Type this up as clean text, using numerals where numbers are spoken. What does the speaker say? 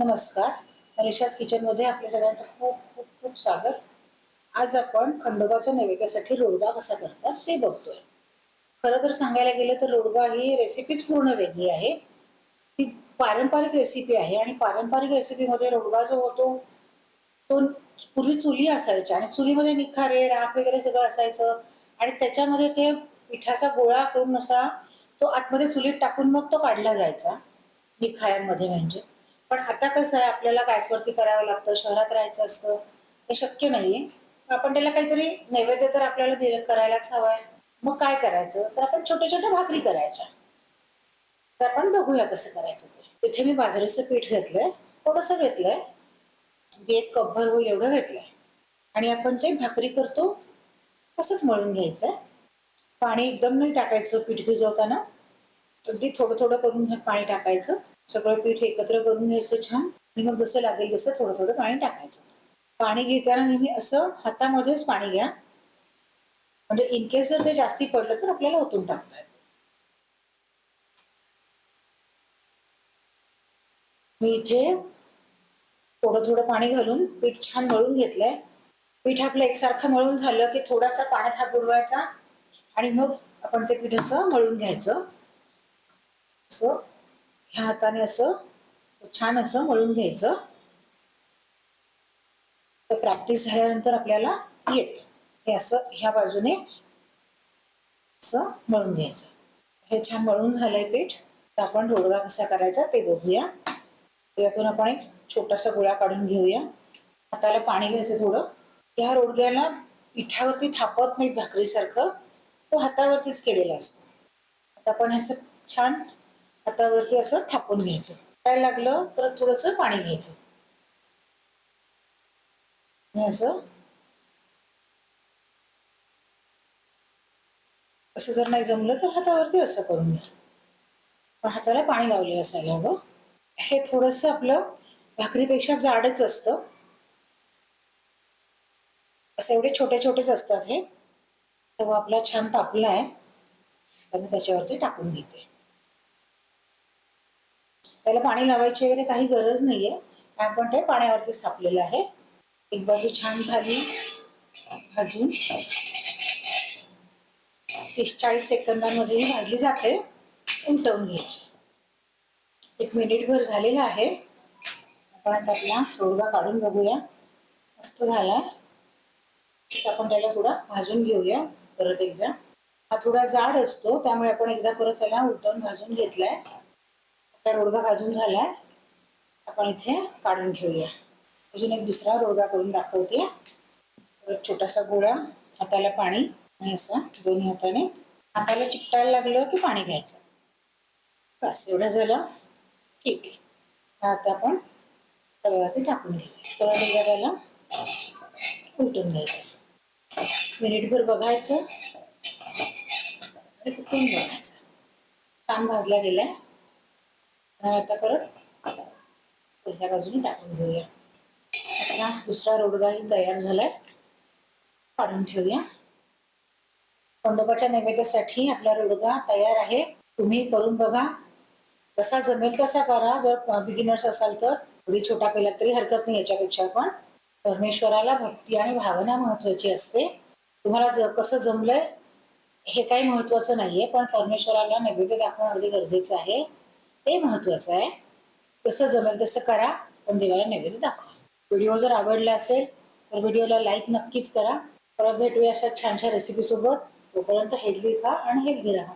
नमस्कार. मनीषाज किचनमध्ये आपल्या सगळ्यांचं खूप खूप खूप स्वागत. आज आपण खंडोबाच्या नैवेद्यासाठी रोडगा कसा करतात ते बघतोय. खरं तर सांगायला गेलं तर रोडगा ही रेसिपीच पूर्ण वेगळी आहे. ती पारंपरिक रेसिपी आहे आणि पारंपरिक रेसिपीमध्ये रोडगा जो होतो तो पूर्वी चुली असायच्या आणि चुलीमध्ये निखारे, राख वगैरे सगळं असायचं आणि त्याच्यामध्ये ते पिठाचा गोळा करून असा तो आतमध्ये चुलीत टाकून मग तो काढला जायचा निखाऱ्यांमध्ये म्हणजे. पण आता कसं आहे, आपल्याला गॅसवरती करावं लागतं, शहरात राहायचं असतं, ते शक्य नाहीये. आपण त्याला काहीतरी नैवेद्य तर आपल्याला करायलाच हवाय. मग काय करायचं, तर आपण छोट्या छोट्या भाकरी करायच्या. तर आपण बघूया कसं करायचं ते. इथे मी बाजरीचं पीठ घेतलंय, थोडंसं घेतलंय, म्हणजे 1 कपभर होईल एवढं घेतलंय आणि आपण ते भाकरी करतो तसंच मळून घ्यायचंय. पाणी एकदम नाही टाकायचं पीठ भिजवताना, अगदी थोडं थोडं करून पाणी टाकायचं. सगळं पीठ एकत्र करून घ्यायचं छान आणि मग जसं लागेल तसं थोडं थोडं पाणी टाकायचं. पाणी घेताना नेहमी असं हातामध्येच पाणी घ्या, म्हणजे इन केस जर ते जास्ती पडलं तर आपल्याला ओतून टाकता येतं. मी इथे थोडं थोडं पाणी घालून पीठ छान मळून घेतलंय. पीठ आपलं एकसारखं मळून झालं की थोडासा पाण्यात हात बुडवायचा आणि मग आपण ते पीठ असं मळून घ्यायचं. असं ह्या हाताने असं छान असं मळून घ्यायचं. तर प्रॅक्टिस झाल्यानंतर आपल्याला येतं. हे असं ह्या बाजूने असं मळून घ्यायचं. हे छान मळून झालंय पीठ. तर आपण रोडगा कसा करायचा ते बघूया. यातून आपण एक छोटासा गोळा काढून घेऊया. हाताला पाणी घ्यायचं थोडं. या रोडग्याला पिठावरती थापत नाहीत भाकरीसारखं, तो हातावरतीच केलेला असतो. आता आपण असं छान हातावरती असं थापून घ्यायचं. काय लागलं तर थोडंसं पाणी घ्यायचं आणि असं असं जर नाही जमलं तर हातावरती असं करून घ्या. पण हाताला पाणी लावलेलं असायला हवं. हे थोडंसं आपलं भाकरीपेक्षा जाडच असतं. असं एवढे छोटे छोटेच असतात हे. तेव्हा आपला छान तापला आहे तर मी त्याच्यावरती टाकून घेते. त्याला पाणी लावायची वगैरे काही गरज नाहीये, आपण ते पाण्यावरतीच थापलेलं आहे. एक बाजू छान झाली भाजून 30-40 सेकंदांमध्ये ही भाजली जाते. उलटवून घ्यायची. 1 मिनिटभर झालेला आहे. आपण आता आपला रोडगा काढून बघूया. मस्त झालाय. आपण त्याला थोडा भाजून घेऊया परत एकदा. हा थोडा जाड असतो त्यामुळे आपण एकदा परत त्याला उलटवून भाजून घेतलाय. आपला रोडगा भाजून झालाय. आपण इथे काढून घेऊया. अजून एक दुसरा रोडगा करून दाखवते. परत छोटासा गोळा, हाताला पाणी आणि असं दोन्ही हाताने हाताला चिकटायला लागलं की पाणी घ्यायचं. बस एवढं झालं. ठीक आहे. आता आपण तव्यावरती टाकून घेऊया. परत एकदा त्याला उलटून घ्यायचं. मिनिटभर बघायचं आणि कुठून बघायचं. छान भाजला गेलाय. आणि आता परत पहिल्या बाजूने टाकून घेऊया. आता दुसरा रोडगाही तयार झालाय. काढून ठेवूया. खंडोबाच्या नैवेद्यासाठी आपला रोडगा तयार आहे. तुम्ही करून बघा. जसा जमेल तसा करा. जर बिगिनर्स असाल तर थोडी छोटा केला तरी हरकत नाही. याच्यापेक्षा पण परमेश्वराला भक्ती आणि भावना महत्वाची असते. तुम्हाला कसं जमलंय हे काही महत्वाचं नाहीये, पण परमेश्वराला नैवेद्य दाखवणं अगदी गरजेचं आहे. ते महत्वाचं आहे. कसं जमेल तसं करा, पण देवाला नैवेद्य दाखवा. व्हिडिओ जर आवडला असेल तर व्हिडिओला लाईक नक्कीच करा. परत भेटूया अशा छानशा रेसिपी सोबत. तोपर्यंत हेल्दी खा आणि हेल्दी राहा.